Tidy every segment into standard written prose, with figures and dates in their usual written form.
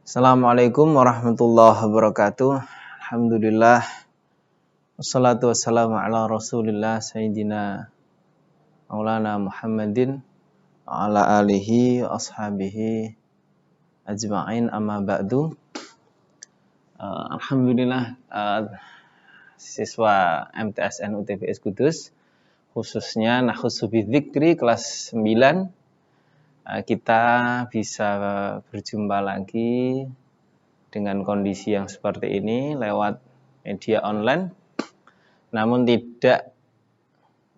Assalamualaikum warahmatullahi wabarakatuh. Alhamdulillah. Wassalatu wassalamu ala rasulillah Sayyidina Maulana Muhammadin wa ala alihi wa ashabihi ajma'in amma ba'du. Alhamdulillah, siswa MTSN UTBS Kudus, khususnya Nakhussu Bidzikri kelas 9, kita bisa berjumpa lagi dengan kondisi yang seperti ini lewat media online. Namun tidak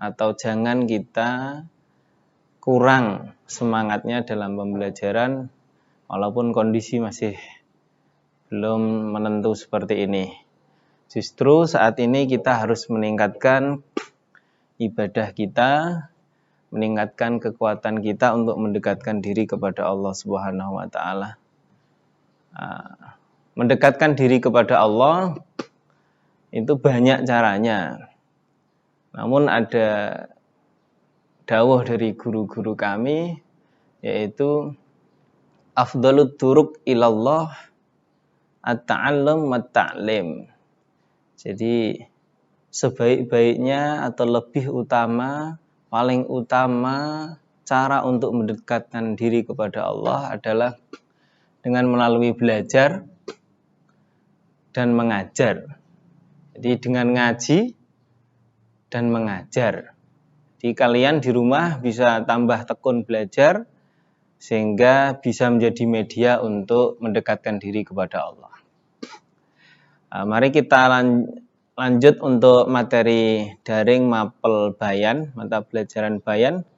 atau jangan kita kurang semangatnya dalam pembelajaran walaupun kondisi masih belum menentu seperti ini. Justru saat ini kita harus meningkatkan ibadah kita, meningkatkan kekuatan kita untuk mendekatkan diri kepada Allah Subhanahu wa taala. Mendekatkan diri kepada Allah itu banyak caranya. Namun ada dawuh dari guru-guru kami, yaitu afdalut turuq ilallah at-ta'allum wat-ta'lim. Jadi sebaik-baiknya atau lebih utama, paling utama cara untuk mendekatkan diri kepada Allah adalah dengan melalui belajar dan mengajar. Jadi dengan ngaji dan mengajar. Jadi kalian di rumah bisa tambah tekun belajar sehingga bisa menjadi media untuk mendekatkan diri kepada Allah. Mari kita lanjut untuk materi daring mapel bayan, mata pelajaran bayan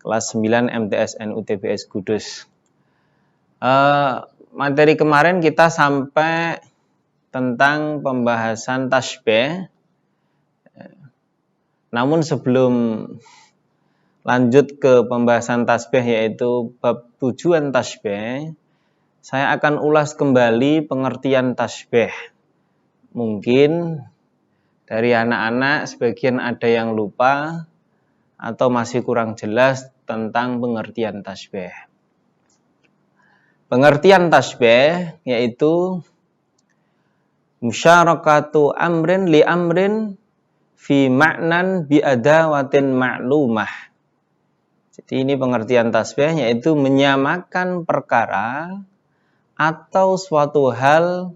kelas 9 MTSN UTBS Kudus. Materi kemarin kita sampai tentang pembahasan tasbih. Namun sebelum lanjut ke pembahasan tasbih yaitu bab tujuan tasbih, saya akan ulas kembali pengertian tasbih. Mungkin dari anak-anak sebagian ada yang lupa atau masih kurang jelas tentang pengertian tasbih. Pengertian tasbih yaitu musyarakatu amrin li amrin fi ma'nan bi adawatin ma'lumah. Jadi ini pengertian tasbih yaitu menyamakan perkara atau suatu hal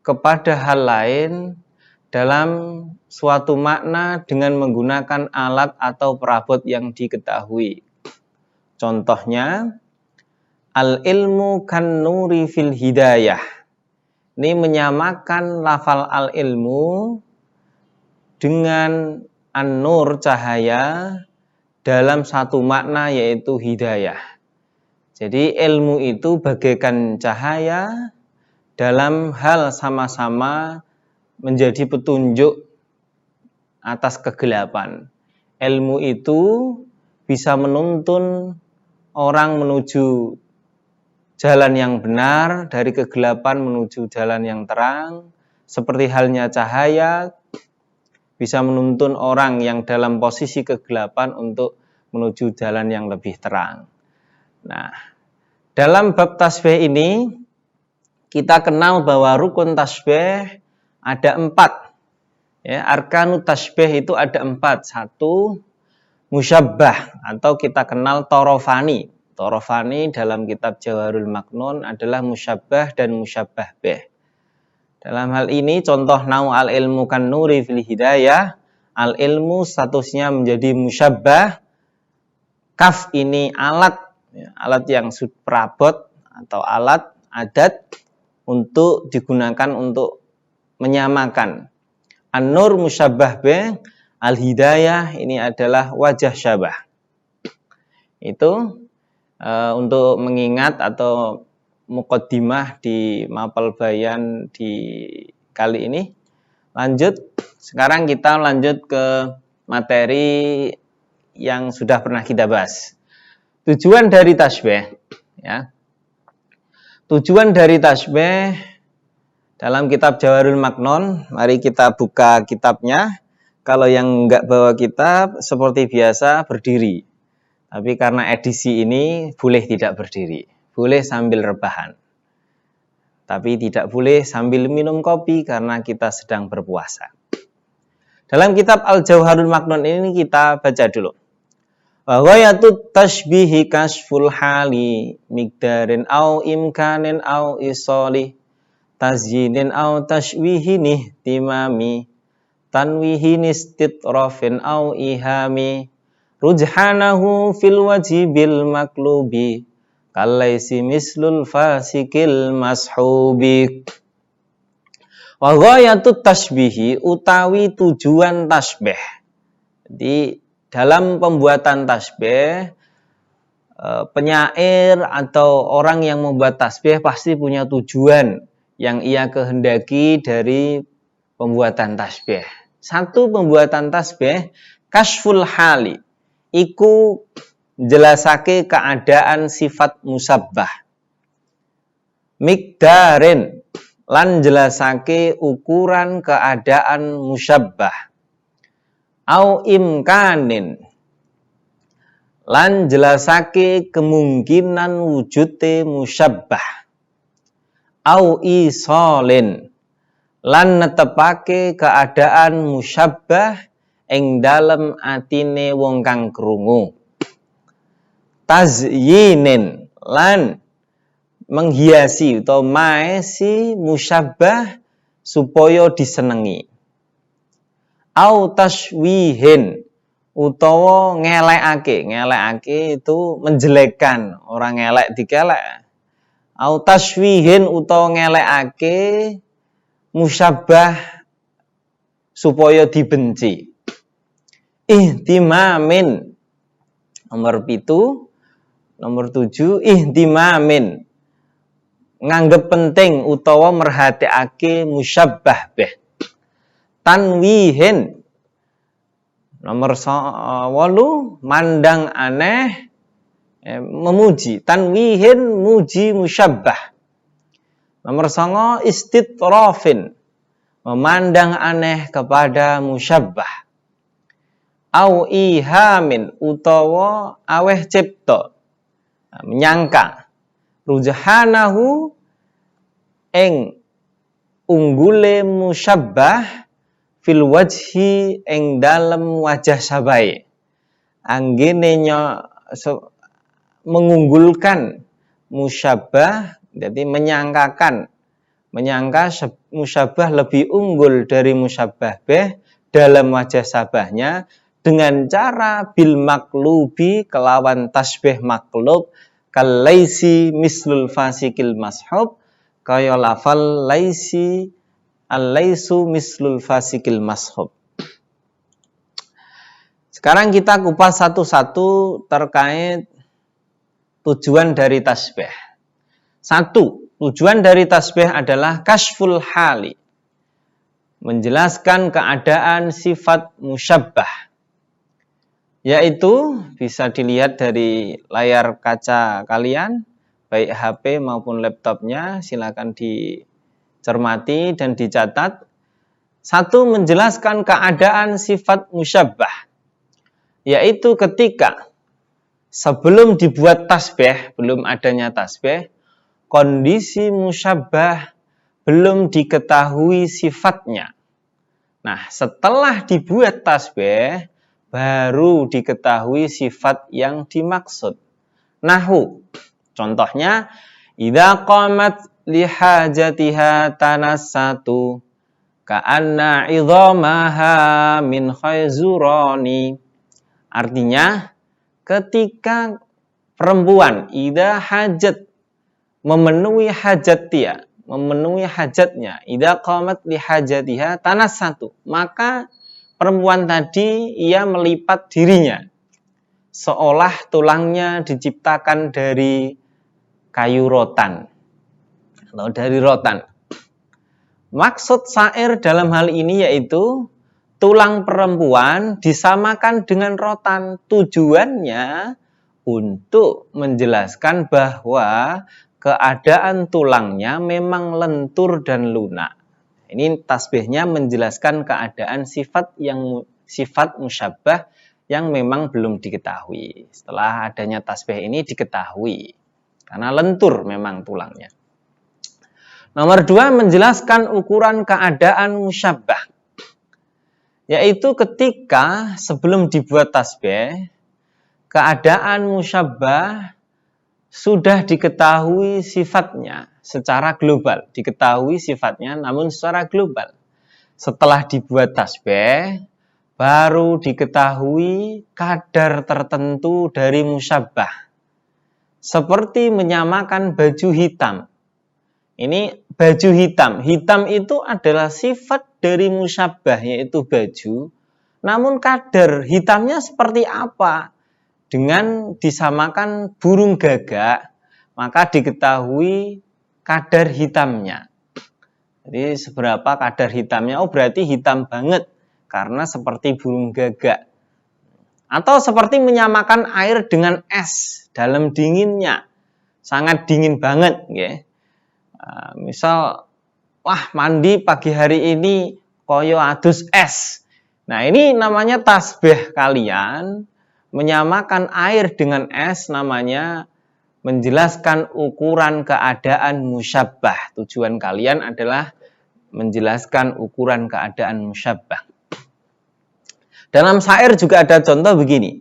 kepada hal lain dalam suatu makna dengan menggunakan alat atau perabot yang diketahui. Contohnya, al-ilmu kan nuri fil hidayah. Ini menyamakan lafal al-ilmu dengan an-nur cahaya dalam satu makna yaitu hidayah. Jadi ilmu itu bagaikan cahaya dalam hal sama-sama menjadi petunjuk atas kegelapan. Ilmu itu bisa menuntun orang menuju jalan yang benar, dari kegelapan menuju jalan yang terang. Seperti halnya cahaya, bisa menuntun orang yang dalam posisi kegelapan untuk menuju jalan yang lebih terang. Nah, dalam bab tasbih ini, kita kenal bahwa rukun tasbih ada 4. Ya, arkanut tasbih itu ada 4. 1, musyabbah atau kita kenal torofani. Torofani dalam kitab Jawharul Maknun adalah musyabbah dan musyabbah bih. Dalam hal ini contoh nau al-ilmu kan nuri fil hidayah. Al-ilmu statusnya menjadi musyabbah. Kaf ini alat, ya, alat yang perabot atau alat adat untuk digunakan untuk menyamakan. An-nur musyabbah bih, al-hidayah ini adalah wajah syabah. Itu untuk mengingat atau muqaddimah di mapel bayan di kali ini. Lanjut, sekarang kita lanjut ke materi yang sudah pernah kita bahas. Tujuan dari tasbih, ya. Tujuan dari tasbih dalam kitab Jawharul Maknun, mari kita buka kitabnya. Kalau yang enggak bawa kitab, seperti biasa berdiri. Tapi karena edisi ini boleh tidak berdiri, boleh sambil rebahan. Tapi tidak boleh sambil minum kopi karena kita sedang berpuasa. Dalam kitab Al-Jauharul Maknun ini kita baca dulu. Wa ghayatut tashbihi kasful hali miqdarin au imkanin au isoli tazyinin au tashwihin ihtimami tanwihin istitrafin au ihami rujhanahu fil wajibil maklubi kalaisi mislul fasikil mashubi. Wa ghayatut tashbihi utawi tujuan tasbih. Jadi dalam pembuatan tasbih, penyair atau orang yang membuat tasbih pasti punya tujuan yang ia kehendaki dari pembuatan tasbih. Satu, pembuatan tasbih kasful hali, iku jelasake keadaan sifat musabbah. Miqdarin, lan jelasake ukuran keadaan musyabbah. Au imkanin, lan jelasake kemungkinan wujude musyabbah. Au isolin, lan netepake keadaan musyabbah ing dalem atine wong kang krungu. Tazyinin, lan menghiasi atau maesi musyabbah supaya disenengi. Au tashwihin, utawa ngelekake itu menjelekkan, orang ngelek dikelek. Au tashwihin, utawa ngelekake musyabbah supaya dibenci. Ihtimamin, nomor 7, nomor 7, ihtimamin, nganggep penting utawa merhatiake musyabbah beh. Tanwihin, nomor 8, mandang aneh, memuji. Tanwihin, muji musyabbah. Nomor 9, istitrafin, memandang aneh kepada musyabbah. Au ihamin, utawa aweh cipta, menyangka. Rujhanahu, ing unggule musyabbah fil wajhi ing dalem wajah sabai. Anggene mengunggulkan musyabbah, jadi menyangka musyabbah lebih unggul dari musyabbah beh dalam wajah sabahnya dengan cara bil maklubi, kelawan tasbih maklub, kalaisi mislul fasikil mashub, kaya lafal laisi al-laisu mislul fasikil mashub. Sekarang kita kupas satu-satu terkait tujuan dari tasbih. 1. Tujuan dari tasbih adalah kasful hali, menjelaskan keadaan sifat musyabbah, yaitu bisa dilihat dari layar kaca kalian, baik HP maupun laptopnya, silakan dicermati dan dicatat. 1. Menjelaskan keadaan sifat musyabbah, yaitu ketika sebelum dibuat tasbih, belum adanya tasbih, kondisi musyabbah belum diketahui sifatnya. Nah, setelah dibuat tasbih, baru diketahui sifat yang dimaksud. Nahu, contohnya, idza qamat lihajatiha tanassatu ka'anna idhamaha min khayzurani. Artinya, ketika perempuan idza hajat, memenuhi hajat dia, memenuhi hajatnya, idza qamat lihajatiha tanassatu, maka perempuan tadi ia melipat dirinya seolah tulangnya diciptakan dari kayu rotan atau dari rotan. Maksud syair dalam hal ini yaitu tulang perempuan disamakan dengan rotan. Tujuannya untuk menjelaskan bahwa keadaan tulangnya memang lentur dan lunak. Ini tasbihnya menjelaskan keadaan sifat musyabbah yang memang belum diketahui. Setelah adanya tasbih ini diketahui karena lentur memang tulangnya. Nomor 2, menjelaskan ukuran keadaan musyabbah. Yaitu ketika sebelum dibuat tasbih, keadaan musyabbah sudah diketahui sifatnya secara global. Diketahui sifatnya namun secara global. Setelah dibuat tasbih, baru diketahui kadar tertentu dari musyabbah. Seperti menyamakan baju hitam. Ini baju hitam. Hitam itu adalah sifat dari musyabbah, yaitu baju. Namun kadar hitamnya seperti apa? Dengan disamakan burung gagak, maka diketahui kadar hitamnya. Jadi seberapa kadar hitamnya? Oh, berarti hitam banget karena seperti burung gagak. Atau seperti menyamakan air dengan es dalam dinginnya. Sangat dingin banget, ya. Misal, wah, mandi pagi hari ini koyo adus es. Nah, ini namanya tasbih kalian menyamakan air dengan es, namanya menjelaskan ukuran keadaan musyabbah. Tujuan kalian adalah menjelaskan ukuran keadaan musyabbah. Dalam syair juga ada contoh begini.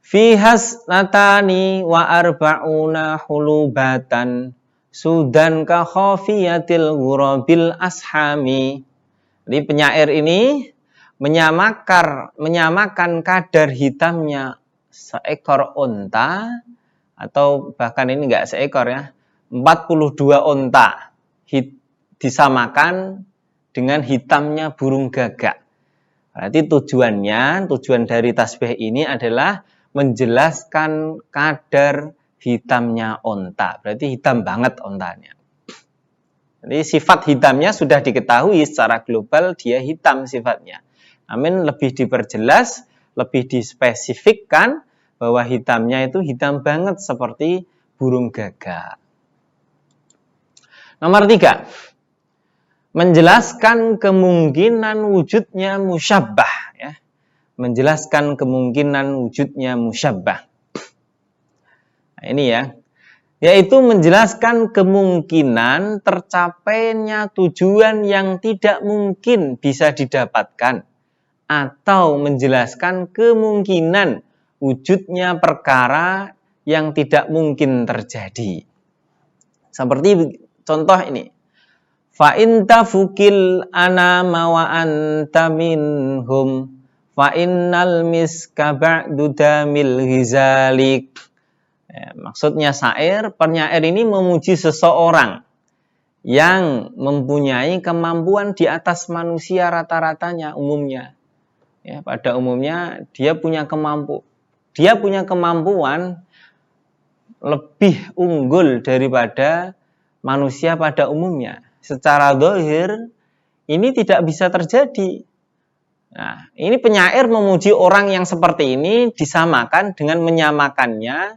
Fihas natani wa arba'una hulubatan sudan ka khafiyatil ghurabil ashami. Jadi penyair ini menyamakan kadar hitamnya seekor unta, atau bahkan ini enggak seekor ya, 42 unta disamakan dengan hitamnya burung gagak. Berarti tujuan dari tasbih ini adalah menjelaskan kadar hitamnya unta. Berarti hitam banget untanya. Jadi sifat hitamnya sudah diketahui secara global, dia hitam sifatnya. Namun lebih diperjelas, lebih dispesifikkan bahwa hitamnya itu hitam banget seperti burung gagak. Nomor 3, menjelaskan kemungkinan wujudnya musyabbah, ya. Menjelaskan kemungkinan wujudnya musyabbah. Nah, ini ya. Yaitu menjelaskan kemungkinan tercapainya tujuan yang tidak mungkin bisa didapatkan, atau menjelaskan kemungkinan wujudnya perkara yang tidak mungkin terjadi. Seperti contoh ini. Fa in tafukil anama wa anta minhum fa innal miska ba'du damil ghizalik. Maksudnya penyair ini memuji seseorang yang mempunyai kemampuan di atas manusia rata-ratanya umumnya. Ya, pada umumnya dia punya kemampuan lebih unggul daripada manusia pada umumnya. Secara zahir ini tidak bisa terjadi. Nah, ini penyair memuji orang yang seperti ini disamakan dengan menyamakannya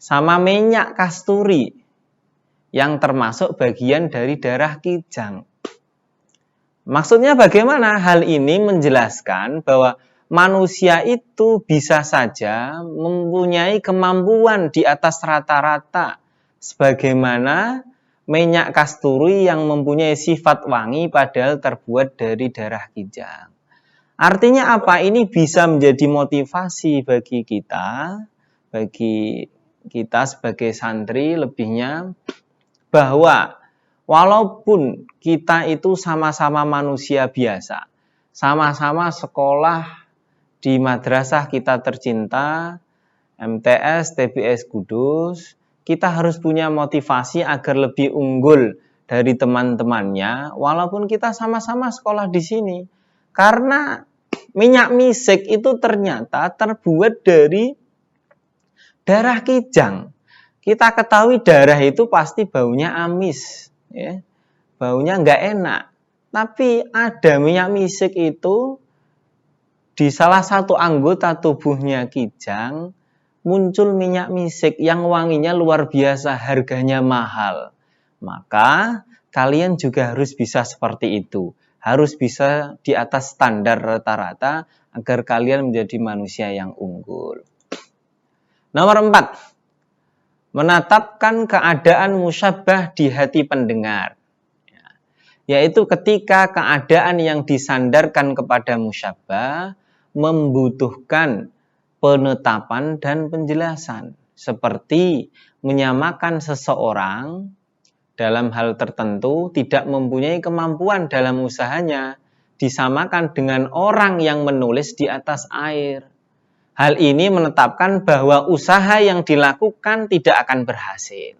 sama minyak kasturi yang termasuk bagian dari darah kijang. Maksudnya bagaimana? Hal ini menjelaskan bahwa manusia itu bisa saja mempunyai kemampuan di atas rata-rata, sebagaimana minyak kasturi yang mempunyai sifat wangi padahal terbuat dari darah kijang. Artinya apa? Ini bisa menjadi motivasi bagi kita sebagai santri lebihnya, bahwa walaupun kita itu sama-sama manusia biasa, sama-sama sekolah di madrasah kita tercinta, MTS, TBS Kudus, kita harus punya motivasi agar lebih unggul dari teman-temannya, walaupun kita sama-sama sekolah di sini. Karena minyak misik itu ternyata terbuat dari darah kijang. Kita ketahui darah itu pasti baunya amis, ya. Baunya nggak enak. Tapi ada minyak misik itu di salah satu anggota tubuhnya kijang, muncul minyak misik yang wanginya luar biasa, harganya mahal. Maka kalian juga harus bisa seperti itu. Harus bisa di atas standar rata-rata agar kalian menjadi manusia yang unggul. Nomor 4, menetapkan keadaan musyabbah di hati pendengar. Yaitu ketika keadaan yang disandarkan kepada musyabbah membutuhkan penetapan dan penjelasan. Seperti menyamakan seseorang dalam hal tertentu tidak mempunyai kemampuan dalam usahanya, disamakan dengan orang yang menulis di atas air. Hal ini menetapkan bahwa usaha yang dilakukan tidak akan berhasil.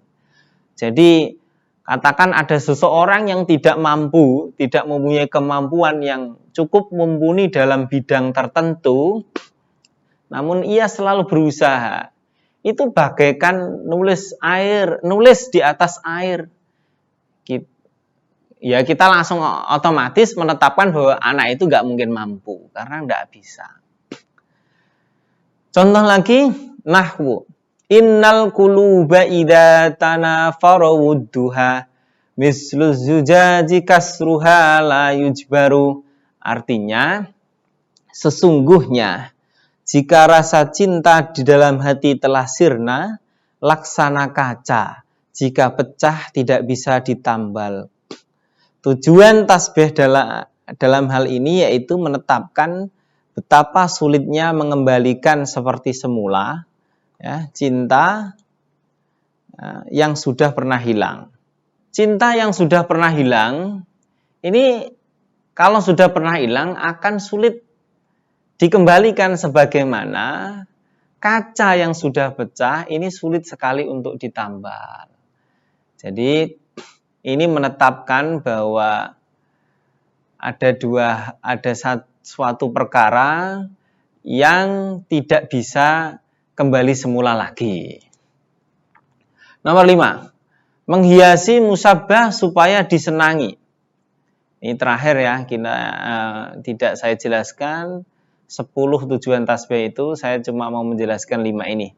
Jadi, katakan ada seseorang yang tidak mampu, tidak mempunyai kemampuan yang cukup mumpuni dalam bidang tertentu, namun ia selalu berusaha. Itu bagaikan nulis di atas air. Ya, kita langsung otomatis menetapkan bahwa anak itu nggak mungkin mampu, karena nggak bisa. Contoh lagi, nahwu. Innal quluba idza tanafara wudduha mislu zujaji kasruha la yujbaru. Artinya, sesungguhnya jika rasa cinta di dalam hati telah sirna, laksana kaca. Jika pecah tidak bisa ditambal. Tujuan tasbih dalam hal ini yaitu menetapkan betapa sulitnya mengembalikan seperti semula ya, cinta yang sudah pernah hilang. Cinta yang sudah pernah hilang, ini kalau sudah pernah hilang akan sulit dikembalikan sebagaimana kaca yang sudah pecah, ini sulit sekali untuk ditambal. Jadi ini menetapkan bahwa ada suatu perkara yang tidak bisa kembali semula lagi. Nomor 5, menghiasi musyabbah supaya disenangi. Ini terakhir ya, tidak saya jelaskan 10 tujuan tasbih itu, saya cuma mau menjelaskan 5 ini.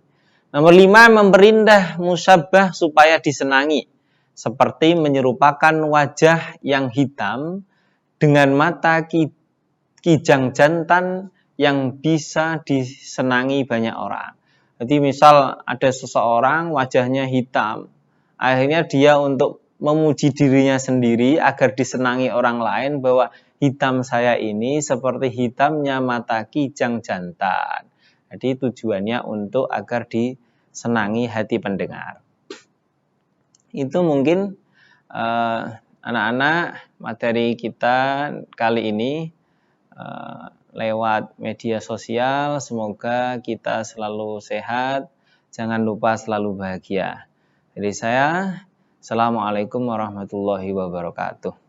Nomor 5, memperindah musyabbah supaya disenangi, seperti menyerupakan wajah yang hitam dengan mata kijang jantan yang bisa disenangi banyak orang. Jadi misal ada seseorang wajahnya hitam, akhirnya dia untuk memuji dirinya sendiri agar disenangi orang lain bahwa hitam saya ini seperti hitamnya mata kijang jantan. Jadi tujuannya untuk agar disenangi hati pendengar. Itu mungkin anak-anak materi kita kali ini lewat media sosial. Semoga kita selalu sehat, jangan lupa selalu bahagia. Jadi saya, Assalamualaikum warahmatullahi wabarakatuh.